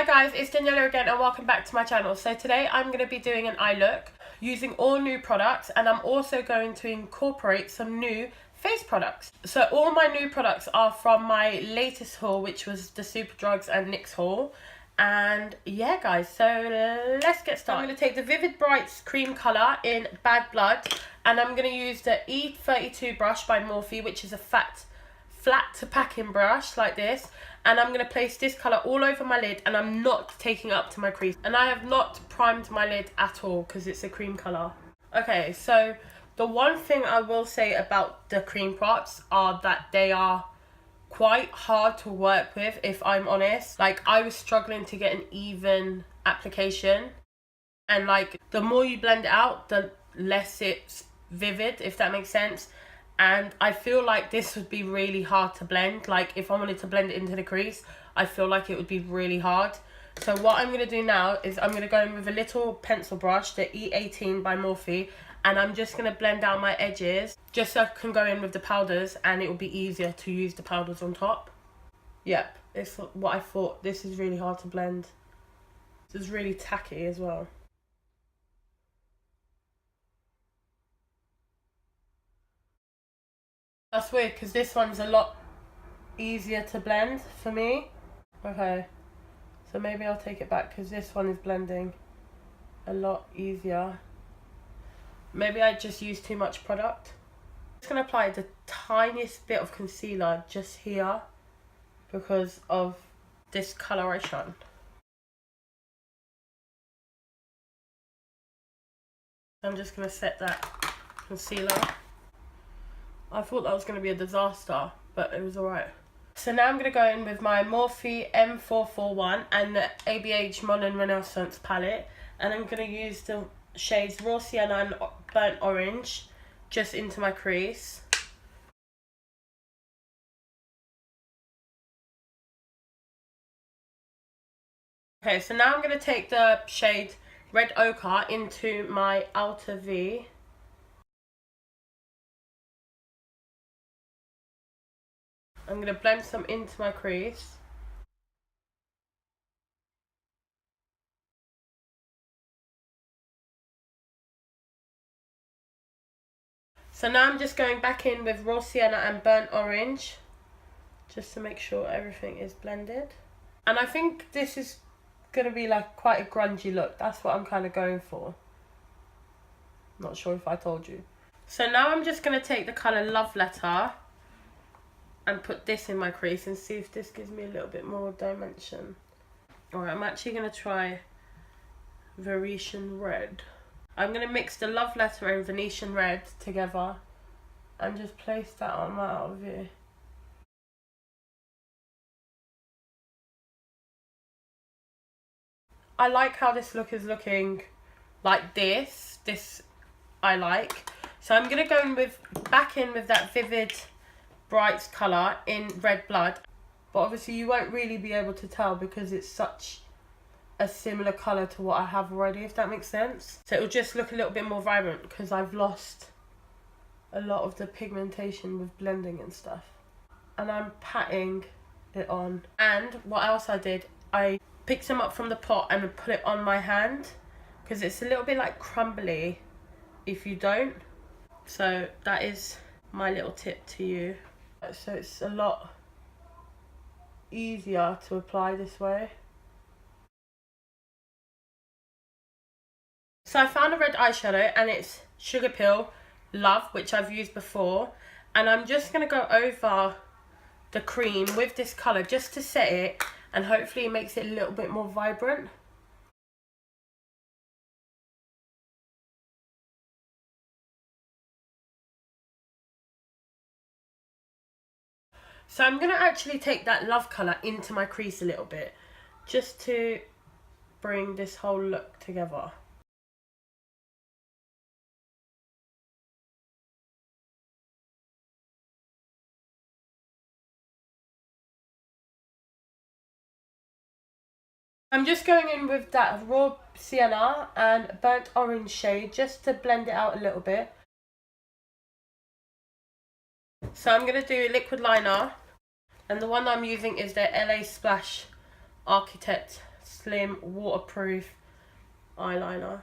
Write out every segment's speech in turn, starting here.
Hi guys, it's Daniela again and welcome back to my channel. So today I'm going to be doing an eye look using all new products, and I'm also going to incorporate some new face products. So all my new products are from my latest haul, which was the Superdrugs and NYX haul. And yeah guys, so let's get started. I'm going to take the Vivid Brights cream colour in Bad Blood, and I'm going to use the E32 brush by Morphe, which is a flat to packing brush like this, and I'm going to place this colour all over my lid, and I'm not taking it up to my crease, and I have not primed my lid at all because it's a cream colour. Okay, so the one thing I will say about the cream products are that they are quite hard to work with, if I'm honest. Like, I was struggling to get an even application, and like the more you blend it out, the less it's vivid, if that makes sense. And I feel like this would be really hard to blend. Like, if I wanted to blend it into the crease, I feel like it would be really hard. So what I'm going to do now is I'm going to go in with a little pencil brush, the E18 by Morphe, and I'm just going to blend out my edges just so I can go in with the powders, and it will be easier to use the powders on top. Yep, it's what I thought. This is really hard to blend. This is really tacky as well. That's weird because this one's a lot easier to blend for me. Okay, so maybe I'll take it back because this one is blending a lot easier. Maybe I just used too much product. I'm just going to apply the tiniest bit of concealer just here because of this coloration. I'm just going to set that concealer. I thought that was going to be a disaster, but it was alright. So now I'm going to go in with my Morphe M441 and the ABH Modern Renaissance palette. And I'm going to use the shades Raw Sienna and Burnt Orange just into my crease. Okay, so now I'm going to take the shade Red Ochre into my outer V. I'm going to blend some into my crease. So now I'm just going back in with Raw Sienna and Burnt Orange, just to make sure everything is blended. And I think this is going to be like quite a grungy look. That's what I'm kind of going for. Not sure if I told you. So now I'm just going to take the colour Love Letter and put this in my crease and see if this gives me a little bit more dimension. Alright, I'm actually going to try Venetian Red. I'm going to mix the Love Letter and Venetian Red together and just place that on my outer V. I like how this look is looking like this. This I like. So I'm going to go in back in with that Vivid Brights colour in Red Blood. But obviously you won't really be able to tell because it's such a similar colour to what I have already, if that makes sense. So it'll just look a little bit more vibrant because I've lost a lot of the pigmentation with blending and stuff. And I'm patting it on. And what else I did, I picked some up from the pot and put it on my hand because it's a little bit like crumbly if you don't. So that is my little tip to you. So it's a lot easier to apply this way. So I found a red eyeshadow and it's Sugar Pill Love, which I've used before, and I'm just going to go over the cream with this colour just to set it, and hopefully it makes it a little bit more vibrant. So I'm going to actually take that Love colour into my crease a little bit just to bring this whole look together. I'm just going in with that Raw Sienna and Burnt Orange shade just to blend it out a little bit. So I'm going to do a liquid liner, and the one I'm using is the LA Splash Architect Slim waterproof eyeliner.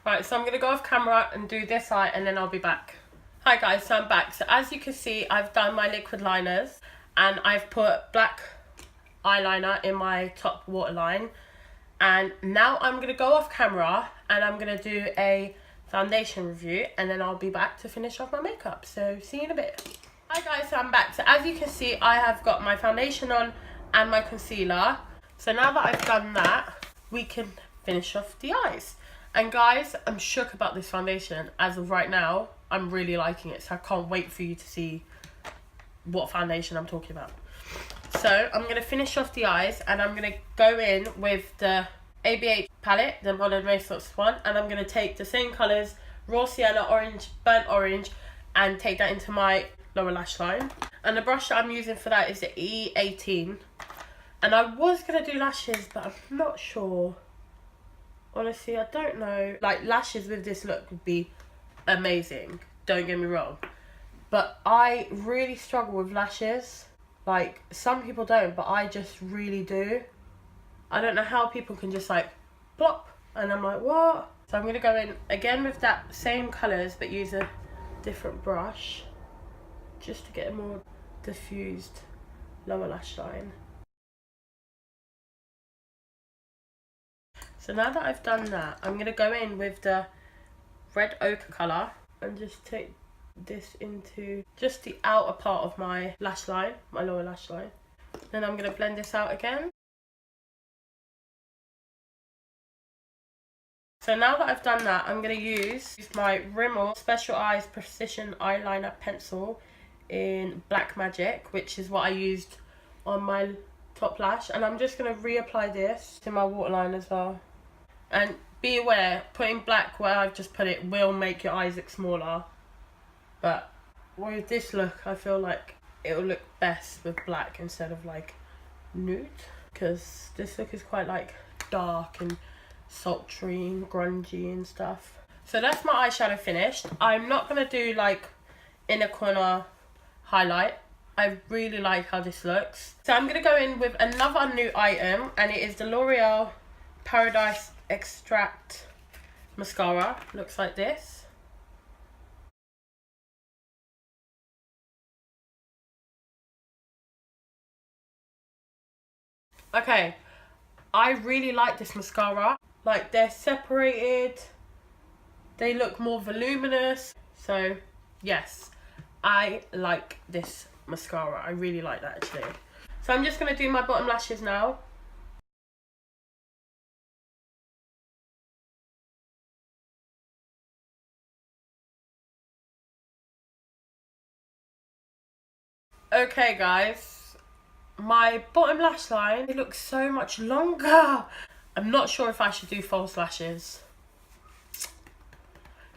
Right, so I'm going to go off camera and do this eye and then I'll be back. Hi guys, so I'm back. So as you can see, I've done my liquid liners and I've put black eyeliner in my top waterline. And now I'm going to go off camera and I'm going to do a foundation review and then I'll be back to finish off my makeup. So see you in a bit. Hi guys, so I'm back. So as you can see, I have got my foundation on and my concealer. So now that I've done that, we can finish off the eyes. And guys, I'm shook about this foundation. As of right now, I'm really liking it. So I can't wait for you to see what foundation I'm talking about. So I'm going to finish off the eyes and I'm going to go in with the ABH palette, the Modern Renaissance one. And I'm going to take the same colours, Raw Sienna, Orange, Burnt Orange, and take that into my lower lash line. And the brush that I'm using for that is the E18. And I was going to do lashes, but I'm not sure. Honestly, I don't know. Like, lashes with this look would be amazing. Don't get me wrong. But I really struggle with lashes. Like, some people don't, but I just really do. I don't know how people can just, like, plop. And I'm like, what? So I'm going to go in again with that same colours, but use a different brush. Just to get a more diffused lower lash line. So now that I've done that, I'm going to go in with the red ochre colour and just take this into just the outer part of my lash line, my lower lash line. Then I'm going to blend this out again. So now that I've done that, I'm going to use my Rimmel Special Eyes Precision Eyeliner Pencil in Black Magic, which is what I used on my top lash. And I'm just going to reapply this to my waterline as well. And be aware, putting black where I've just put it will make your eyes look smaller. But with this look, I feel like it'll look best with black instead of like nude. Because this look is quite like dark and sultry and grungy and stuff. So that's my eyeshadow finished. I'm not going to do like inner corner highlight. I really like how this looks. So I'm going to go in with another new item. And it is the L'Oreal Paradise Extract Mascara. Looks like this. Okay, I really like this mascara. Like, they're separated, they look more voluminous. So yes, I like this mascara. I really like that actually. So I'm just going to do my bottom lashes now. Okay guys, my bottom lash line, it looks so much longer. I'm not sure if I should do false lashes.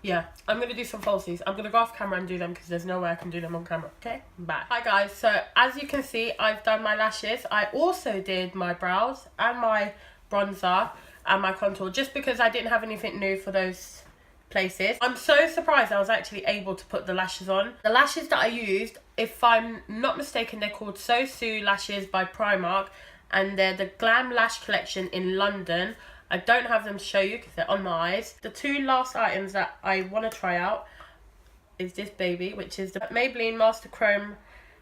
Yeah, I'm going to do some falsies. I'm going to go off camera and do them because there's no way I can do them on camera. Okay, bye. Hi guys, so as you can see, I've done my lashes. I also did my brows and my bronzer and my contour just because I didn't have anything new for those places. I'm so surprised I was actually able to put the lashes on. The lashes that I used, if I'm not mistaken, they're called So Sue Lashes by Primark and they're the Glam Lash Collection in London. I don't have them to show you because they're on my eyes. The two last items that I want to try out is this baby, which is the Maybelline Master Chrome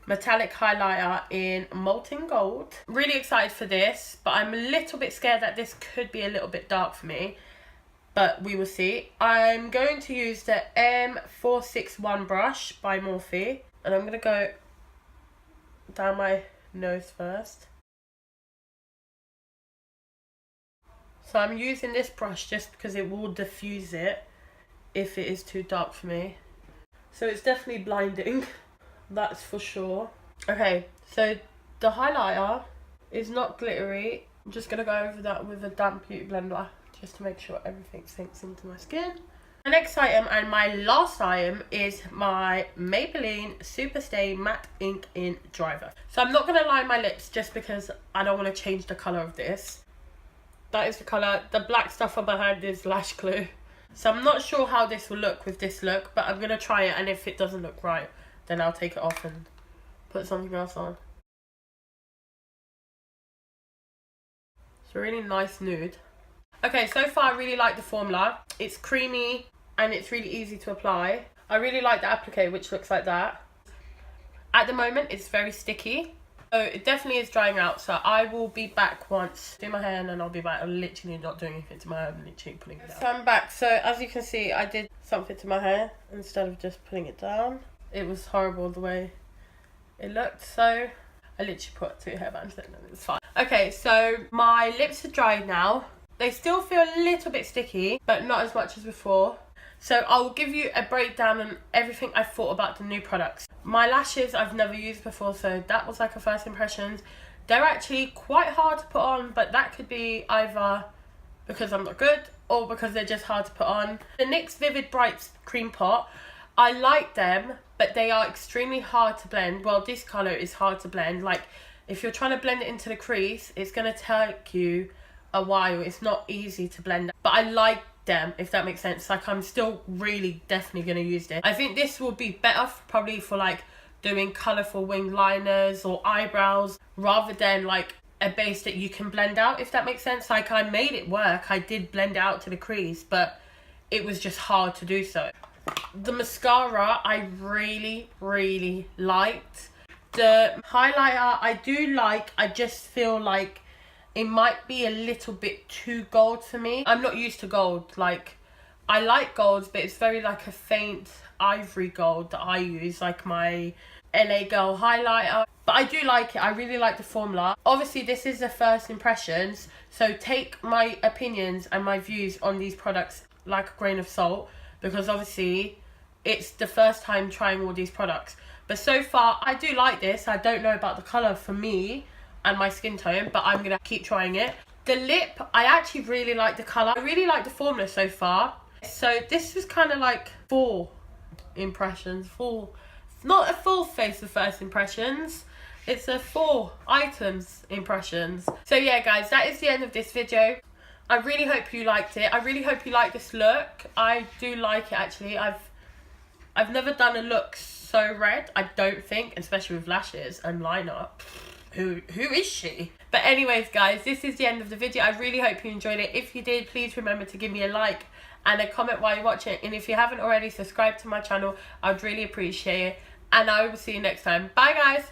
Metallic Highlighter in Molten Gold. Really excited for this, but I'm a little bit scared that this could be a little bit dark for me. But we will see. I'm going to use the M461 brush by Morphe. And I'm going to go down my nose first. So I'm using this brush just because it will diffuse it if it is too dark for me. So it's definitely blinding, that's for sure. Okay, so the highlighter is not glittery. I'm just going to go over that with a damp beauty blender just to make sure everything sinks into my skin. The next item and my last item is my Maybelline Superstay Matte Ink in Driver. So I'm not going to line my lips just because I don't want to change the colour of this. That is the colour. The black stuff on my hand is lash glue. So I'm not sure how this will look with this look, but I'm going to try it, and if it doesn't look right, then I'll take it off and put something else on. It's a really nice nude. Okay, so far I really like the formula. It's creamy and it's really easy to apply. I really like the applique, which looks like that. At the moment, it's very sticky. So it definitely is drying out. So I will be back once. Do my hair and then I'll be back. I'm literally not doing anything to my hair. I'm literally putting it down. So I'm back. So as you can see, I did something to my hair instead of just putting it down. It was horrible the way it looked. So I literally put 2 hairbands in and it's fine. Okay, so my lips are dried now. They still feel a little bit sticky, but not as much as before. So I'll give you a breakdown on everything I thought about the new products. My lashes I've never used before, so that was like a first impressions. They're actually quite hard to put on, but that could be either because I'm not good or because they're just hard to put on. The NYX Vivid Brights Cream Pot, I like them, but they are extremely hard to blend. Well, this colour is hard to blend. Like, if you're trying to blend it into the crease, it's going to take you a while. It's not easy to blend. But I like them, if that makes sense. Like, I'm still really definitely going to use it. I think this will be better probably for like doing colourful wing liners or eyebrows rather than like a base that you can blend out, if that makes sense. Like, I made it work. I did blend it out to the crease, but it was just hard to do so. The mascara I really liked. The highlighter I do like. I just feel like it might be a little bit too gold for me. I'm not used to gold. Like, I like golds, but it's very like a faint ivory gold that I use, like my LA Girl highlighter. But I do like it. I really like the formula. Obviously, this is the first impressions, so take my opinions and my views on these products like a grain of salt, because obviously it's the first time trying all these products. But so far, I do like this. I don't know about the colour for me and my skin tone, but I'm gonna keep trying it. The lip, I actually really like the colour. I really like the formula so far. So this was kind of like 4 impressions, not a full face of first impressions. It's a 4 items impressions. So yeah, guys, that is the end of this video. I really hope you liked it. I really hope you like this look. I do like it, actually. I've never done a look so red, I don't think, especially with lashes and liner. Who is she? But anyways, guys, this is the end of the video. I really hope you enjoyed it. If you did, please remember to give me a like and a comment while you're watching. And if you haven't already, subscribe to my channel. I'd really appreciate it. And I will see you next time. Bye, guys.